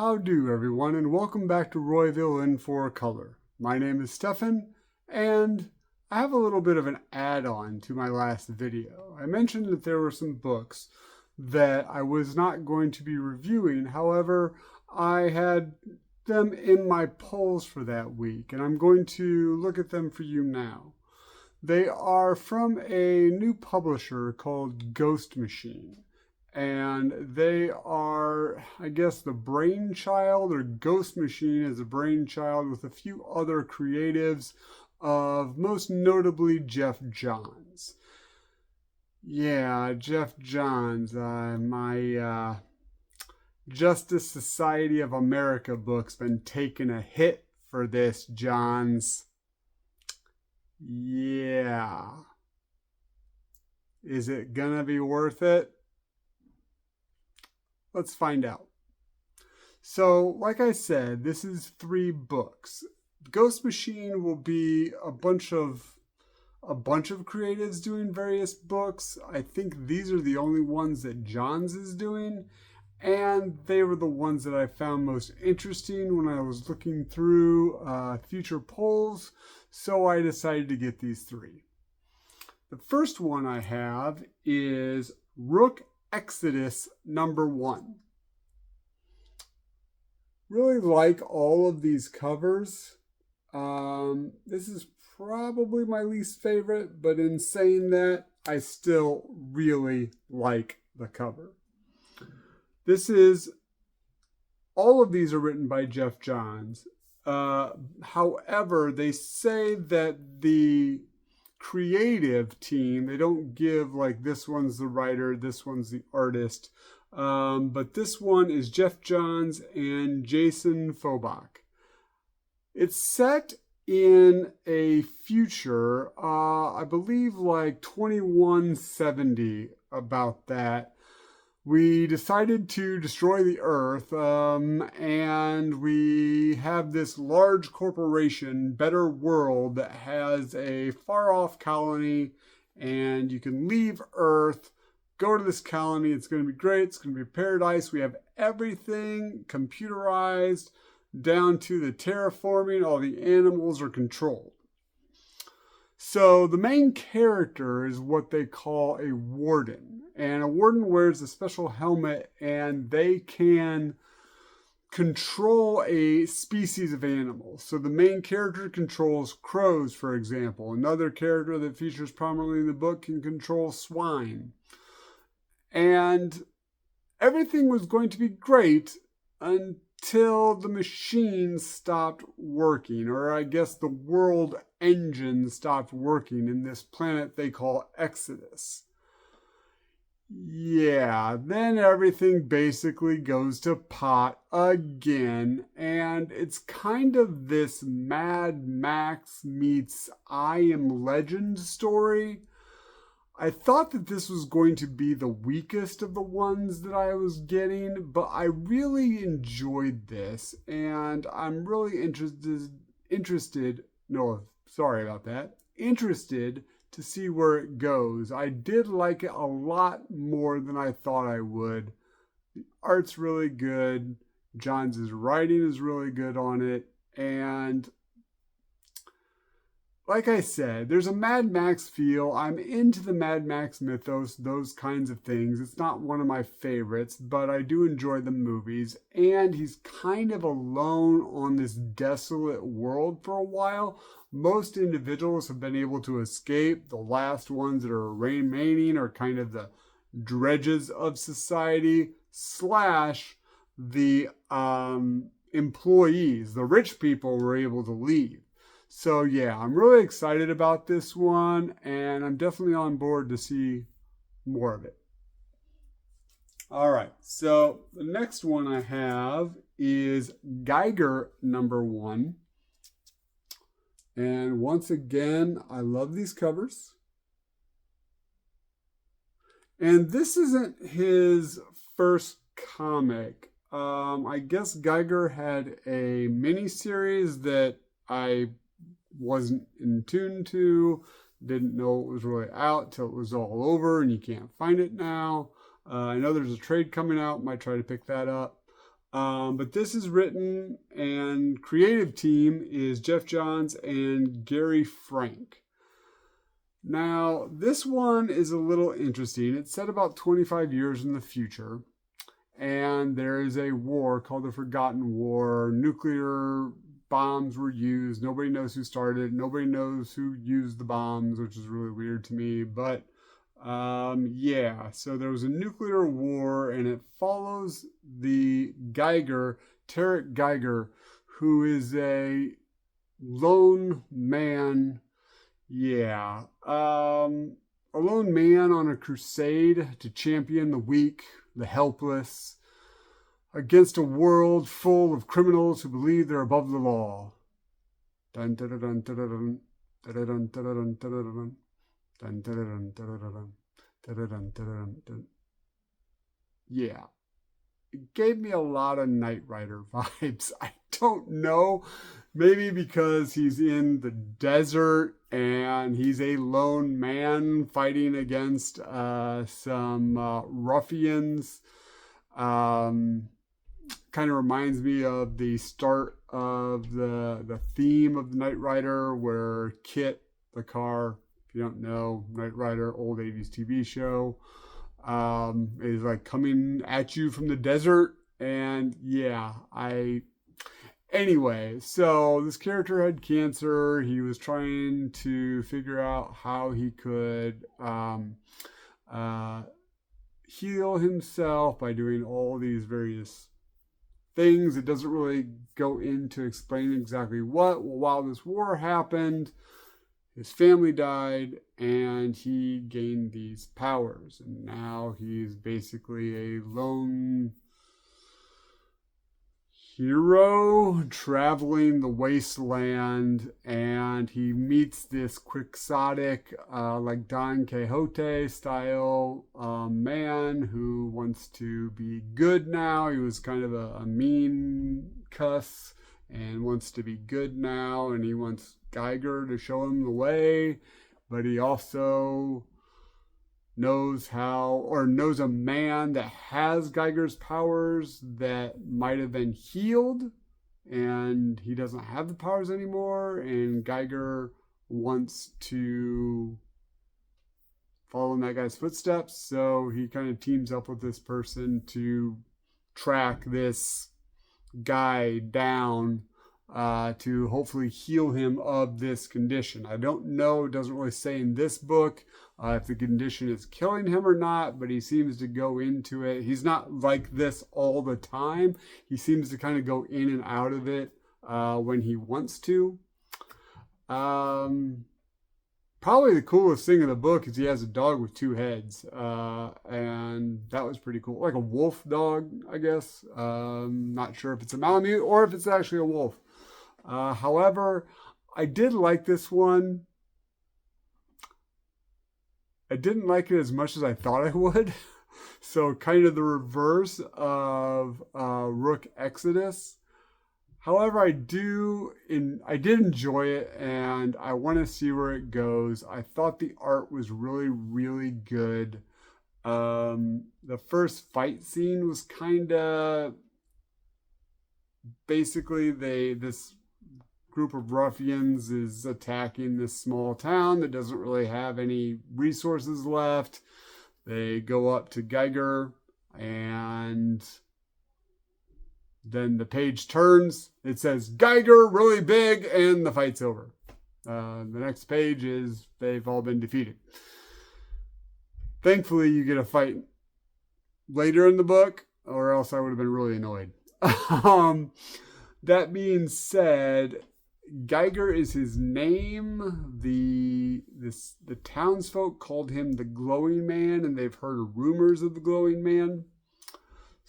How do everyone, and welcome back to Royville in 4Color. My name is Stefan, and I have a little bit of an add-on to my last video. I mentioned that there were some books that I was not going to be reviewing. However, I had them in my polls for that week, and I'm going to look at them for you now. They are from a new publisher called Ghost Machine. And they are, I guess, the brainchild, or Ghost Machine is a brainchild with a few other creatives of most notably Jeff Johns. Yeah, Jeff Johns, my Justice Society of America book's been taking a hit for this, Johns. Yeah. Is it gonna be worth it? Let's find out. So, like I said, this is 3 books. Ghost Machine will be a bunch of creatives doing various books. I think these are the only ones that Johns is doing, and they were the ones that I found most interesting when I was looking through future polls, so I decided to get these 3. The first one I have is Rook Exodus #1. Really like all of these covers. This is probably my least favorite, but in saying that, I still really like the cover. All of these are written by Jeff Johns. However, they say that the creative team, they don't give like this one's the writer, this one's the artist, but this one is Jeff Johns and Jason Fobach. It's set in a future, I believe like 2170, about that. We decided to destroy the Earth, and we have this large corporation, Better World, that has a far-off colony, and you can leave Earth, go to this colony, it's going to be great, it's going to be paradise. We have everything computerized, down to the terraforming, all the animals are controlled. So the main character is what they call a warden. And a warden wears a special helmet, and they can control a species of animals. So the main character controls crows, for example. Another character that features prominently in the book can control swine. And everything was going to be great until the machine stopped working, or I guess the world engine stopped working in this planet they call Exodus. Yeah, then everything basically goes to pot again, and it's kind of this Mad Max meets I Am Legend story. I thought that this was going to be the weakest of the ones that I was getting, but I really enjoyed this, and I'm really interested to see where it goes. I did like it a lot more than I thought I would. The art's really good. Johns' writing is really good on it, and like I said, there's a Mad Max feel. I'm into the Mad Max mythos, those kinds of things. It's not one of my favorites, but I do enjoy the movies. And he's kind of alone on this desolate world for a while. Most individuals have been able to escape. The last ones that are remaining are kind of the dredges of society / the employees. The rich people were able to leave. So yeah, I'm really excited about this one, and I'm definitely on board to see more of it. All right, so the next one I have is Geiger #1. And once again, I love these covers. And this isn't his first comic. I guess Geiger had a mini-series that I wasn't in tune to, didn't know it was really out till it was all over and you can't find it now. I know there's a trade coming out, might try to pick that up. But this is written, and creative team is Jeff Johns and Gary Frank. Now, this one is a little interesting. It's set about 25 years in the future, and there is a war called the Forgotten War. Nuclear bombs were used. Nobody knows who started. Nobody knows who used the bombs, which is really weird to me. But yeah, so there was a nuclear war, and it follows the Tarek Geiger, who is a lone man. Yeah, a lone man on a crusade to champion the weak, the helpless, against a world full of criminals who believe they're above the law. Dun, dun, dun, dun, dun, dun, dun, dun, dun, dun, dun. Dun, dun, dun, dun, dun, dun, dun, dun, dun. Yeah, it gave me a lot of Knight Rider vibes. I don't know, maybe because he's in the desert and he's a lone man fighting against some ruffians. Kind of reminds me of the start of the theme of the Knight Rider, where Kit, the car, if you don't know, Knight Rider, old 80s TV show, is like coming at you from the desert. And yeah, anyway, so this character had cancer. He was trying to figure out how he could heal himself by doing all these various things. It doesn't really go into explaining exactly what. Well, while this war happened, his family died, and he gained these powers. And now he's basically a lone hero traveling the wasteland, and he meets this quixotic, like Don Quixote style man who wants to be good now. He was kind of a mean cuss and wants to be good now, and he wants Geiger to show him the way, but he also knows a man that has Geiger's powers that might have been healed, and he doesn't have the powers anymore, and Geiger wants to follow in that guy's footsteps, so he kind of teams up with this person to track this guy down to hopefully heal him of this condition. I don't know, it doesn't really say in this book if the condition is killing him or not, but he seems to go into it. He's not like this all the time. He seems to kind of go in and out of it when he wants to. Probably the coolest thing in the book is he has a dog with two heads, and that was pretty cool. Like a wolf dog, I guess. Not sure if it's a Malamute or if it's actually a wolf. However, I did like this one. I didn't like it as much as I thought I would. So kind of the reverse of Rook Exodus. However, I did enjoy it, and I want to see where it goes. I thought the art was really, really good. The first fight scene was kind of basically this group of ruffians is attacking this small town that doesn't really have any resources left. They go up to Geiger, and then the page turns. It says Geiger really big, and the fight's over. The next page is they've all been defeated. Thankfully, you get a fight later in the book, or else I would have been really annoyed. That being said, Geiger is his name. The townsfolk called him the Glowing Man, and they've heard rumors of the Glowing Man.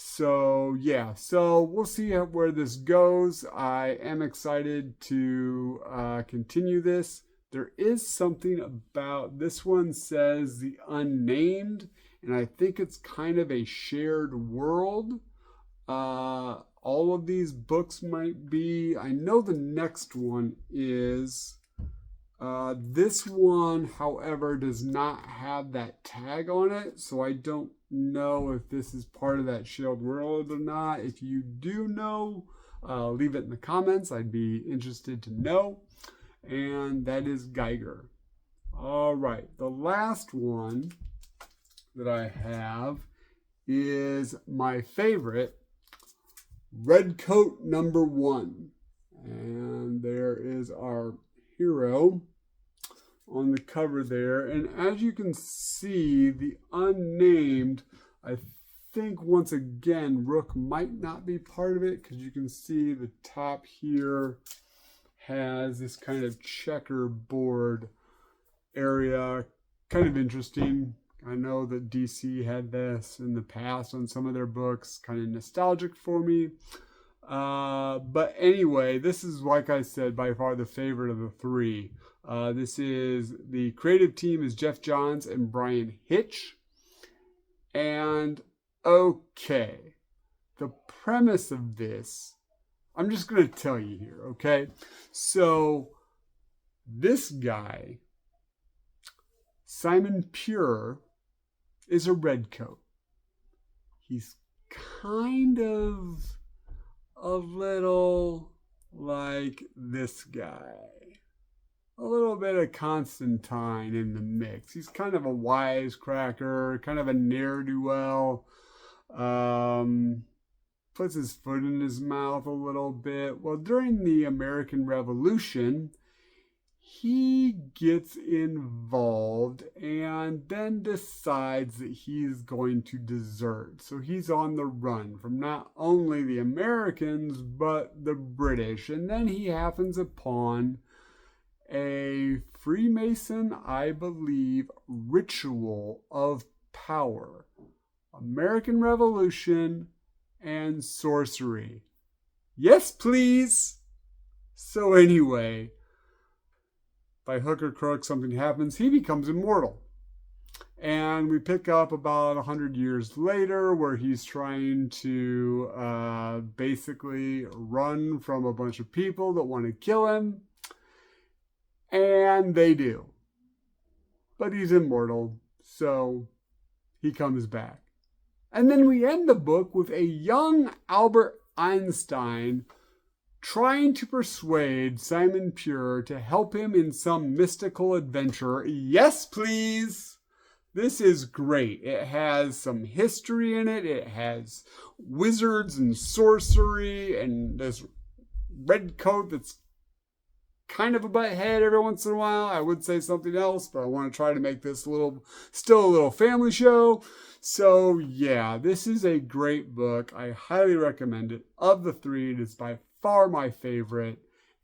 So yeah, so we'll see where this goes. I am excited to continue this. There is something about this one says the unnamed, and I think it's kind of a shared world. All of these books might be. I know the next one is. This one, however, does not have that tag on it, so I don't know if this is part of that shield world or not. If you do know, leave it in the comments. I'd be interested to know. And that is Geiger. All right, the last one that I have is my favorite, Redcoat #1. And there is our hero on the cover there. And as you can see, the unnamed, I think once again, Rook might not be part of it, because you can see the top here has this kind of checkerboard area. Kind of interesting. I know that DC had this in the past on some of their books. Kind of nostalgic for me. But anyway, this is, like I said, by far the favorite of the three. This is, the creative team is Jeff Johns and Brian Hitch. And okay, the premise of this, I'm just going to tell you here, okay? So this guy, Simon Pure, is a redcoat. He's kind of a little like this guy. A little bit of Constantine in the mix. He's kind of a wisecracker, kind of a ne'er-do-well. Puts his foot in his mouth a little bit. Well, during the American Revolution, he gets involved and then decides that he's going to desert. So he's on the run from not only the Americans, but the British. And then he happens upon a Freemason, I believe, ritual of power. American Revolution and sorcery. Yes, please. So anyway, by hook or crook, something happens. He becomes immortal. And we pick up about 100 years later where he's trying to basically run from a bunch of people that want to kill him. And they do. But he's immortal, so he comes back. And then we end the book with a young Albert Einstein trying to persuade Simon Pure to help him in some mystical adventure. Yes, please. This is great. It has some history in it. It has wizards and sorcery and this redcoat that's kind of a butthead every once in a while. I would say something else, but I want to try to make this still a little family show. So yeah, this is a great book. I highly recommend it. Of the three, it is by far my favorite.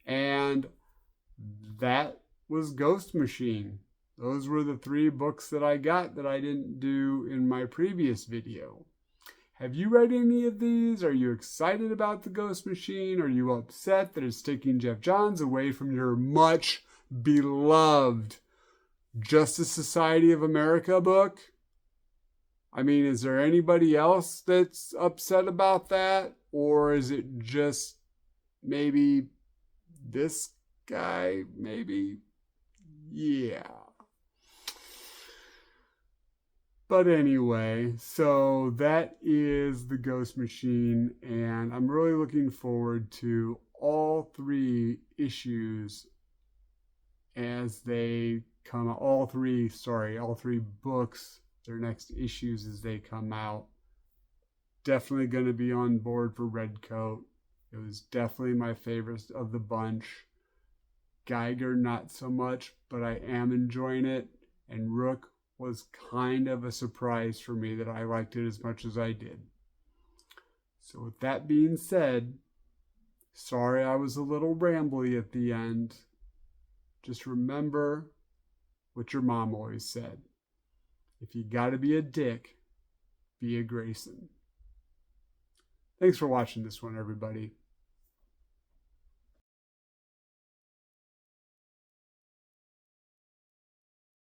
And that was Ghost Machine. Those were the 3 books that I got that I didn't do in my previous video. Have you read any of these? Are you excited about the Ghost Machine? Are you upset that it's taking Jeff Johns away from your much beloved Justice Society of America book? I mean, is there anybody else that's upset about that? Or is it just maybe this guy? Maybe? Yeah. But anyway, so that is the Ghost Machine, and I'm really looking forward to all 3 issues as they come out. All three books, their next issues as they come out. Definitely going to be on board for Redcoat. It was definitely my favorite of the bunch. Geiger, not so much, but I am enjoying it. And Rook was kind of a surprise for me that I liked it as much as I did. So with that being said, sorry I was a little rambly at the end. Just remember what your mom always said. If you gotta be a dick, be a Grayson. Thanks for watching this one, everybody.